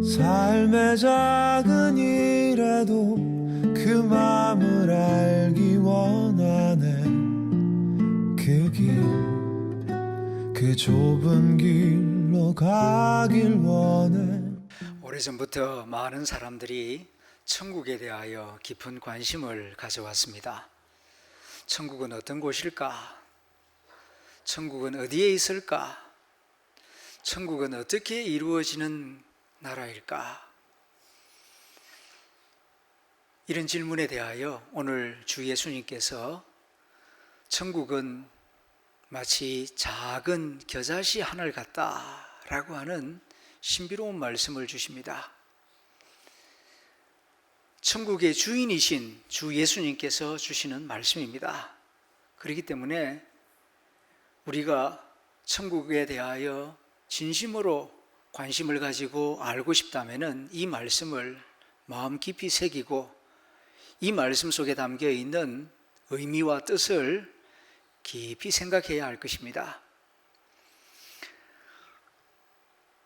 삶의 작은 일에도 그 맘을 알기 원하네. 그 좁은 길로 가길 원해. 오래전부터 많은 사람들이 천국에 대하여 깊은 관심을 가져왔습니다. 천국은 어떤 곳일까? 천국은 어디에 있을까? 천국은 어떻게 이루어지는 나라일까? 이런 질문에 대하여 오늘 주 예수님께서 천국은 마치 작은 겨자씨 하늘 같다라고 하는 신비로운 말씀을 주십니다. 천국의 주인이신 주 예수님께서 주시는 말씀입니다. 그렇기 때문에 우리가 천국에 대하여 진심으로 관심을 가지고 알고 싶다면 이 말씀을 마음 깊이 새기고 이 말씀 속에 담겨 있는 의미와 뜻을 깊이 생각해야 할 것입니다.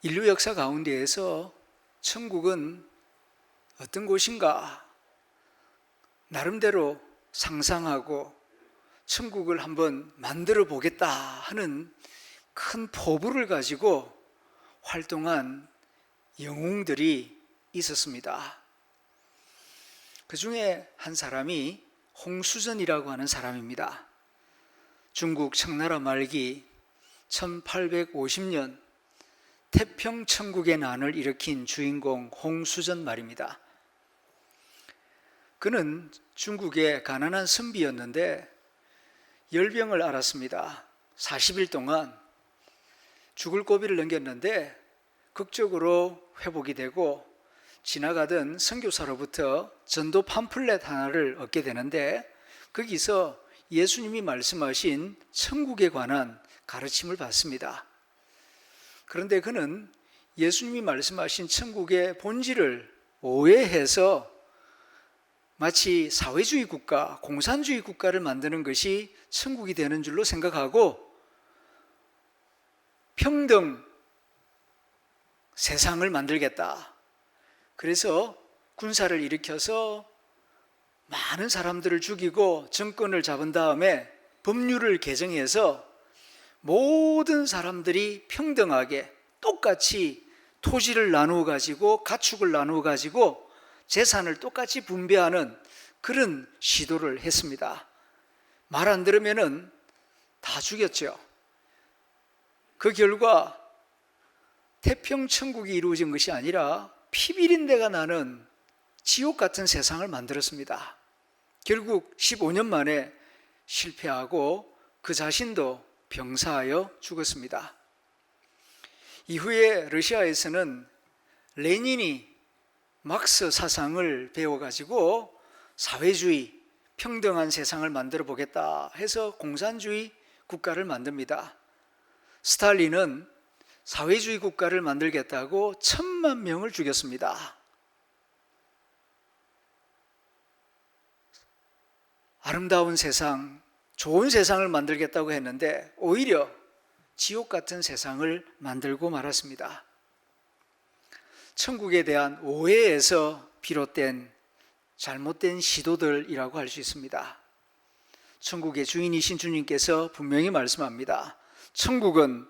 인류 역사 가운데에서 천국은 어떤 곳인가 나름대로 상상하고 천국을 한번 만들어 보겠다 하는 큰 포부를 가지고 활동한 영웅들이 있었습니다. 그 중에 한 사람이 홍수전이라고 하는 사람입니다. 중국 청나라 말기 1850년 태평천국의 난을 일으킨 주인공 홍수전 말입니다. 그는 중국의 가난한 선비였는데 열병을 앓았습니다. 40일 동안 죽을 고비를 넘겼는데 극적으로 회복이 되고 지나가던 선교사로부터 전도 팜플렛 하나를 얻게 되는데 거기서 예수님이 말씀하신 천국에 관한 가르침을 받습니다. 그런데 그는 예수님이 말씀하신 천국의 본질을 오해해서 마치 사회주의 국가, 공산주의 국가를 만드는 것이 천국이 되는 줄로 생각하고 평등 세상을 만들겠다. 그래서 군사를 일으켜서 많은 사람들을 죽이고 정권을 잡은 다음에 법률을 개정해서 모든 사람들이 평등하게 똑같이 토지를 나누어 가지고 가축을 나누어 가지고 재산을 똑같이 분배하는 그런 시도를 했습니다. 말 안 들으면은 다 죽였죠. 그 결과 태평천국이 이루어진 것이 아니라 피비린내가 나는 지옥 같은 세상을 만들었습니다. 결국 15년 만에 실패하고 그 자신도 병사하여 죽었습니다. 이후에 러시아에서는 레닌이 막스 사상을 배워가지고 사회주의, 평등한 세상을 만들어 보겠다 해서 공산주의 국가를 만듭니다. 스탈린은 사회주의 국가를 만들겠다고 1,000만 명을 죽였습니다. 아름다운 세상, 좋은 세상을 만들겠다고 했는데 오히려 지옥 같은 세상을 만들고 말았습니다. 천국에 대한 오해에서 비롯된 잘못된 시도들이라고 할 수 있습니다. 천국의 주인이신 주님께서 분명히 말씀합니다. 천국은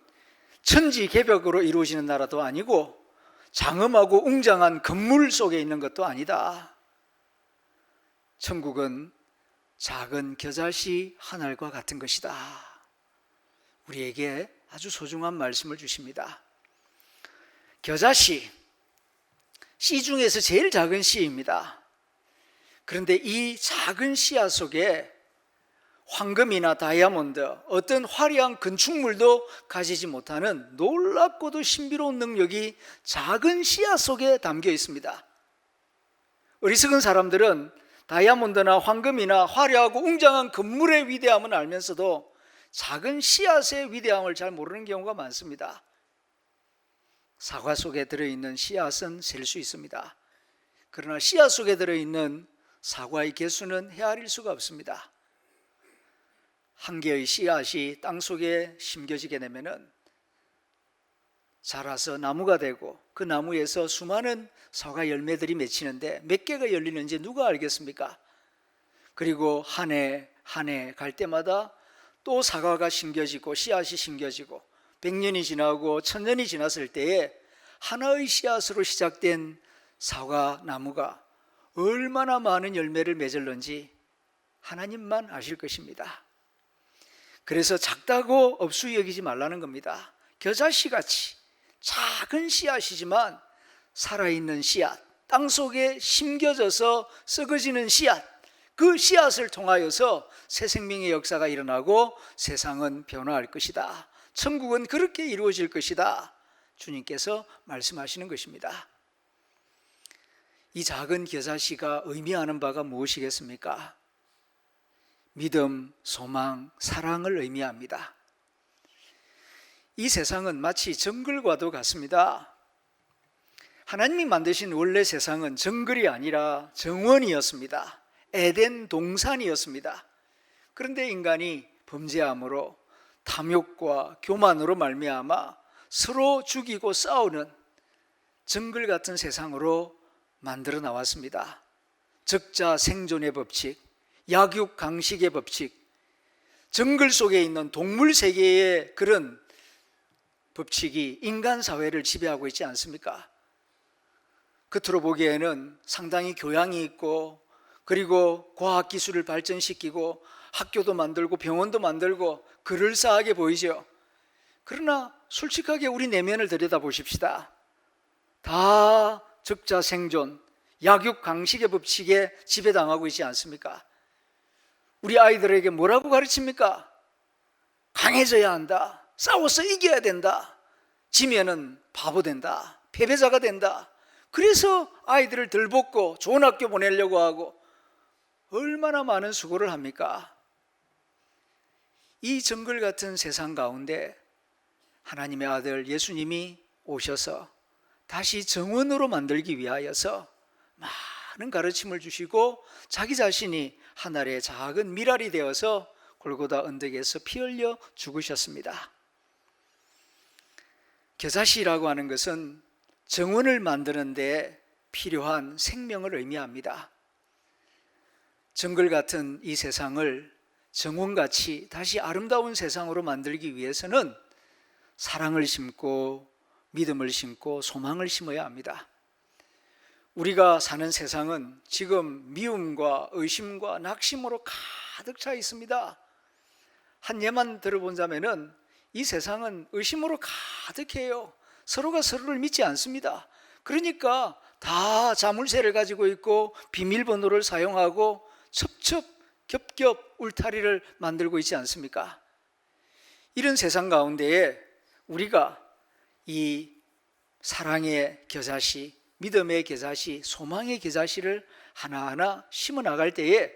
천지개벽으로 이루어지는 나라도 아니고 장엄하고 웅장한 건물 속에 있는 것도 아니다. 천국은 작은 겨자씨 하늘과 같은 것이다. 우리에게 아주 소중한 말씀을 주십니다. 겨자씨, 씨 중에서 제일 작은 씨입니다. 그런데 이 작은 씨앗 속에 황금이나 다이아몬드, 어떤 화려한 건축물도 가지지 못하는 놀랍고도 신비로운 능력이 작은 씨앗 속에 담겨 있습니다. 어리석은 사람들은 다이아몬드나 황금이나 화려하고 웅장한 건물의 위대함은 알면서도 작은 씨앗의 위대함을 잘 모르는 경우가 많습니다. 사과 속에 들어있는 씨앗은 셀 수 있습니다. 그러나 씨앗 속에 들어있는 사과의 개수는 헤아릴 수가 없습니다. 한 개의 씨앗이 땅속에 심겨지게 되면은 자라서 나무가 되고 그 나무에서 수많은 사과 열매들이 맺히는데 몇 개가 열리는지 누가 알겠습니까? 그리고 한 해 한 해 갈 때마다 또 사과가 심겨지고 씨앗이 심겨지고 100년이 지나고 1000년이 지났을 때에 하나의 씨앗으로 시작된 사과 나무가 얼마나 많은 열매를 맺을는지 하나님만 아실 것입니다. 그래서 작다고 없이 여기지 말라는 겁니다. 겨자씨같이 작은 씨앗이지만 살아있는 씨앗, 땅속에 심겨져서 썩어지는 씨앗, 그 씨앗을 통하여서 새 생명의 역사가 일어나고 세상은 변화할 것이다. 천국은 그렇게 이루어질 것이다. 주님께서 말씀하시는 것입니다. 이 작은 겨자씨가 의미하는 바가 무엇이겠습니까? 믿음, 소망, 사랑을 의미합니다. 이 세상은 마치 정글과도 같습니다. 하나님이 만드신 원래 세상은 정글이 아니라 정원이었습니다. 에덴 동산이었습니다. 그런데 인간이 범죄함으로 탐욕과 교만으로 말미암아 서로 죽이고 싸우는 정글 같은 세상으로 만들어 나왔습니다. 적자 생존의 법칙, 약육 강식의 법칙, 정글 속에 있는 동물 세계의 그런 법칙이 인간 사회를 지배하고 있지 않습니까? 겉으로 보기에는 상당히 교양이 있고 그리고 과학기술을 발전시키고 학교도 만들고 병원도 만들고 그럴싸하게 보이죠. 그러나 솔직하게 우리 내면을 들여다보십시다. 다 적자 생존, 약육 강식의 법칙에 지배당하고 있지 않습니까? 우리 아이들에게 뭐라고 가르칩니까? 강해져야 한다. 싸워서 이겨야 된다. 지면은 바보 된다. 패배자가 된다. 그래서 아이들을 들볶고 좋은 학교 보내려고 하고 얼마나 많은 수고를 합니까? 이 정글 같은 세상 가운데 하나님의 아들 예수님이 오셔서 다시 정원으로 만들기 위하여서 많은 가르침을 주시고 자기 자신이 하늘의 작은 미랄이 되어서 골고다 언덕에서 피 흘려 죽으셨습니다. 겨자씨라고 하는 것은 정원을 만드는 데 필요한 생명을 의미합니다. 정글 같은 이 세상을 정원같이 다시 아름다운 세상으로 만들기 위해서는 사랑을 심고 믿음을 심고 소망을 심어야 합니다. 우리가 사는 세상은 지금 미움과 의심과 낙심으로 가득 차 있습니다. 한 예만 들어본다면은 이 세상은 의심으로 가득해요. 서로가 서로를 믿지 않습니다. 그러니까 다 자물쇠를 가지고 있고 비밀번호를 사용하고 첩첩 겹겹 울타리를 만들고 있지 않습니까? 이런 세상 가운데에 우리가 이 사랑의 겨자씨, 믿음의 겨자씨, 소망의 겨자씨를 하나하나 심어 나갈 때에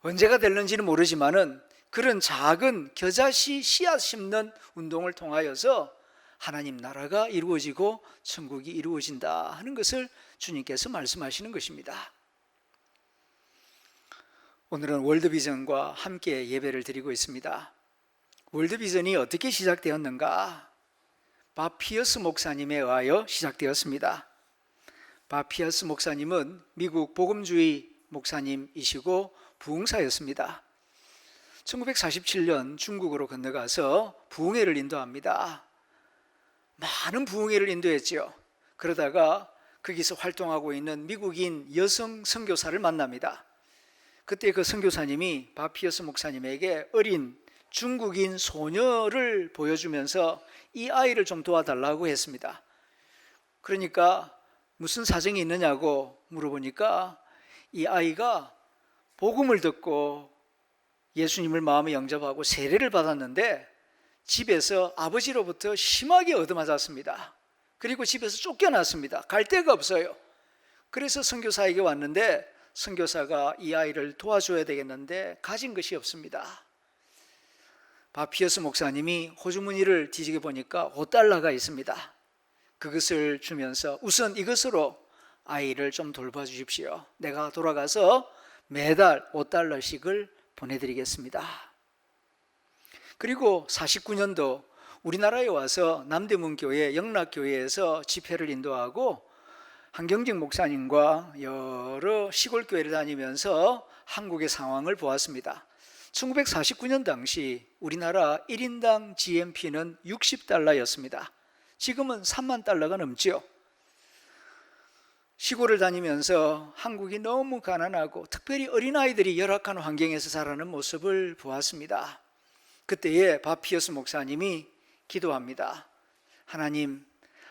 언제가 될는지는 모르지만은 그런 작은 겨자씨 씨앗 심는 운동을 통하여서 하나님 나라가 이루어지고 천국이 이루어진다 하는 것을 주님께서 말씀하시는 것입니다. 오늘은 월드비전과 함께 예배를 드리고 있습니다. 월드비전이 어떻게 시작되었는가? 밥 피어스 목사님에 의하여 시작되었습니다. 밥 피어스 목사님은 미국 복음주의 목사님이시고 부흥사였습니다. 1947년 중국으로 건너가서 부흥회를 인도합니다. 많은 부흥회를 인도했죠. 그러다가 거기서 활동하고 있는 미국인 여성 선교사를 만납니다. 그때 그 선교사님이 밥 피어스 목사님에게 어린 중국인 소녀를 보여주면서 이 아이를 좀 도와달라고 했습니다. 그러니까 무슨 사정이 있느냐고 물어보니까 이 아이가 복음을 듣고 예수님을 마음에 영접하고 세례를 받았는데 집에서 아버지로부터 심하게 얻어맞았습니다. 그리고 집에서 쫓겨났습니다. 갈 데가 없어요. 그래서 선교사에게 왔는데 선교사가 이 아이를 도와줘야 되겠는데 가진 것이 없습니다. 밥 피어스 목사님이 호주머니를 뒤지게 보니까 $5가 있습니다. 그것을 주면서 우선 이것으로 아이를 좀 돌봐주십시오. 내가 돌아가서 매달 $5씩을 보내드리겠습니다. 그리고 49년도 우리나라에 와서 남대문교회 영락교회에서 집회를 인도하고 한경직 목사님과 여러 시골교회를 다니면서 한국의 상황을 보았습니다. 1949년 당시 우리나라 1인당 GNP는 60달러였습니다. 지금은 3만 달러가 넘죠. 시골을 다니면서 한국이 너무 가난하고 특별히 어린아이들이 열악한 환경에서 자라는 모습을 보았습니다. 그때에 바피어스 목사님이 기도합니다. 하나님,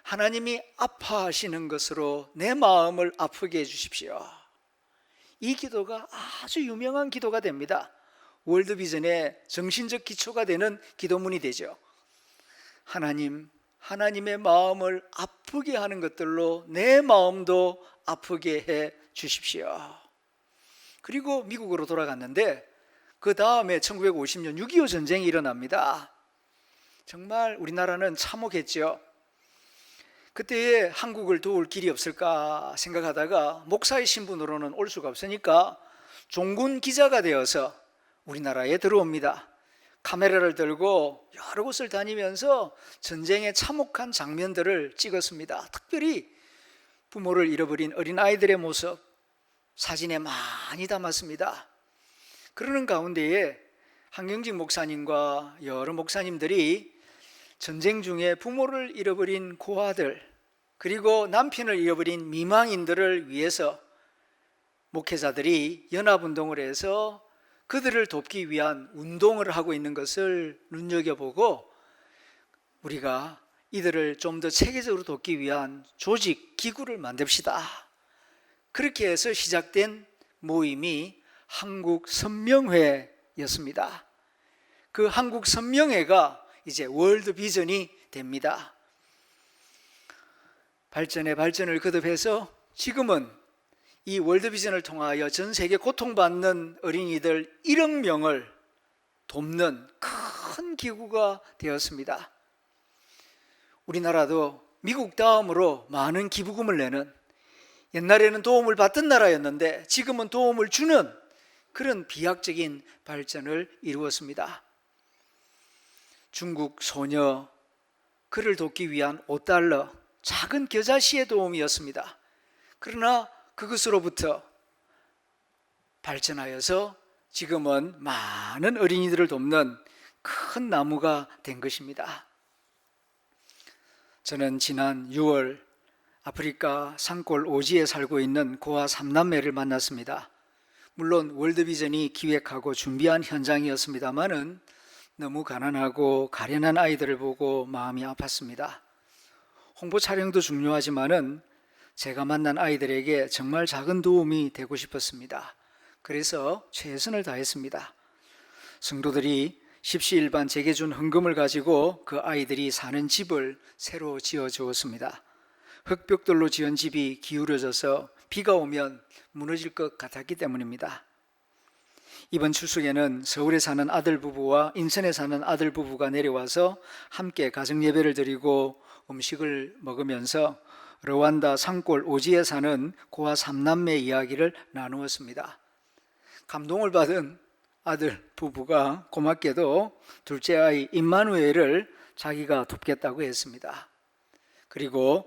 하나님이 아파하시는 것으로 내 마음을 아프게 해주십시오. 이 기도가 아주 유명한 기도가 됩니다. 월드비전의 정신적 기초가 되는 기도문이 되죠. 하나님, 하나님의 마음을 아프게 하는 것들로 내 마음도 아프게 해 주십시오. 그리고 미국으로 돌아갔는데 그 다음에 1950년 6.25 전쟁이 일어납니다. 정말 우리나라는 참혹했죠. 그때에 한국을 도울 길이 없을까 생각하다가 목사의 신분으로는 올 수가 없으니까 종군 기자가 되어서 우리나라에 들어옵니다. 카메라를 들고 여러 곳을 다니면서 전쟁의 참혹한 장면들을 찍었습니다. 특별히 부모를 잃어버린 어린아이들의 모습 사진에 많이 담았습니다. 그러는 가운데에 한경직 목사님과 여러 목사님들이 전쟁 중에 부모를 잃어버린 고아들 그리고 남편을 잃어버린 미망인들을 위해서 목회자들이 연합운동을 해서 그들을 돕기 위한 운동을 하고 있는 것을 눈여겨보고 우리가 이들을 좀 더 체계적으로 돕기 위한 조직, 기구를 만듭시다. 그렇게 해서 시작된 모임이 한국선명회였습니다. 그 한국선명회가 이제 월드비전이 됩니다. 발전에 발전을 거듭해서 지금은 이 월드비전을 통하여 전 세계 고통받는 어린이들 1억 명을 돕는 큰 기구가 되었습니다. 우리나라도 미국 다음으로 많은 기부금을 내는, 옛날에는 도움을 받던 나라였는데 지금은 도움을 주는 그런 비약적인 발전을 이루었습니다. 중국 소녀, 그를 돕기 위한 5달러, 작은 겨자씨의 도움이었습니다. 그러나 그것으로부터 발전하여서 지금은 많은 어린이들을 돕는 큰 나무가 된 것입니다. 저는 지난 6월 아프리카 산골 오지에 살고 있는 고아 3남매를 만났습니다. 물론 월드비전이 기획하고 준비한 현장이었습니다마는 너무 가난하고 가련한 아이들을 보고 마음이 아팠습니다. 홍보 촬영도 중요하지만은 제가 만난 아이들에게 정말 작은 도움이 되고 싶었습니다. 그래서 최선을 다했습니다. 성도들이 십시일반 제게 준 헌금을 가지고 그 아이들이 사는 집을 새로 지어 주었습니다. 흙벽돌로 지은 집이 기울어져서 비가 오면 무너질 것 같았기 때문입니다. 이번 추석에는 서울에 사는 아들 부부와 인천에 사는 아들 부부가 내려와서 함께 가정 예배를 드리고 음식을 먹으면서 르완다 산골 오지에 사는 고아 3남매 이야기를 나누었습니다. 감동을 받은 아들 부부가 고맙게도 둘째 아이 임마누엘을 자기가 돕겠다고 했습니다. 그리고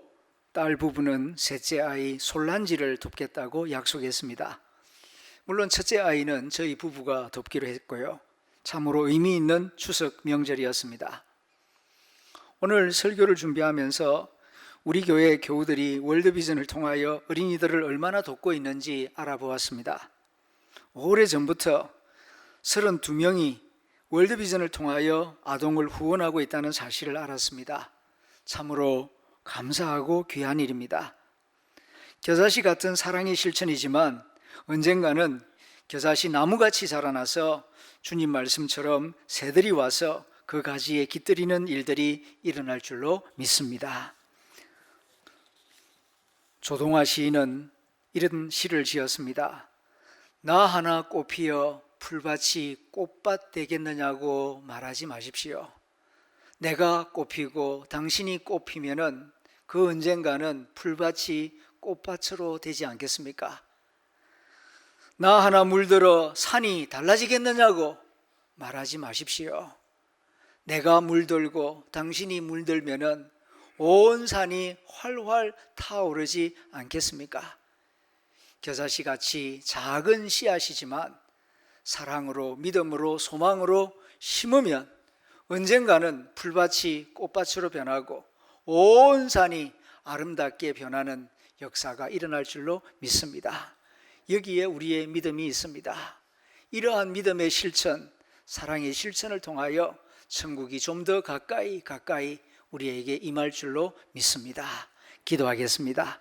딸 부부는 셋째 아이 솔란지를 돕겠다고 약속했습니다. 물론 첫째 아이는 저희 부부가 돕기로 했고요. 참으로 의미 있는 추석 명절이었습니다. 오늘 설교를 준비하면서 우리 교회 교우들이 월드비전을 통하여 어린이들을 얼마나 돕고 있는지 알아보았습니다. 오래전부터 32명이 월드비전을 통하여 아동을 후원하고 있다는 사실을 알았습니다. 참으로 감사하고 귀한 일입니다. 겨자씨 같은 사랑의 실천이지만 언젠가는 겨자씨 나무같이 자라나서 주님 말씀처럼 새들이 와서 그 가지에 깃들이는 일들이 일어날 줄로 믿습니다. 조동아 시인은 이런 시를 지었습니다. 나 하나 꽃피어 풀밭이 꽃밭 되겠느냐고 말하지 마십시오. 내가 꽃피고 당신이 꽃피면은 그 언젠가는 풀밭이 꽃밭으로 되지 않겠습니까? 나 하나 물들어 산이 달라지겠느냐고 말하지 마십시오. 내가 물들고 당신이 물들면은 온 산이 활활 타오르지 않겠습니까? 겨자씨 같이 작은 씨앗이지만 사랑으로, 믿음으로, 소망으로 심으면 언젠가는 풀밭이 꽃밭으로 변하고 온 산이 아름답게 변하는 역사가 일어날 줄로 믿습니다. 여기에 우리의 믿음이 있습니다. 이러한 믿음의 실천, 사랑의 실천을 통하여 천국이 좀 더 가까이 우리에게 임할 줄로 믿습니다. 기도하겠습니다.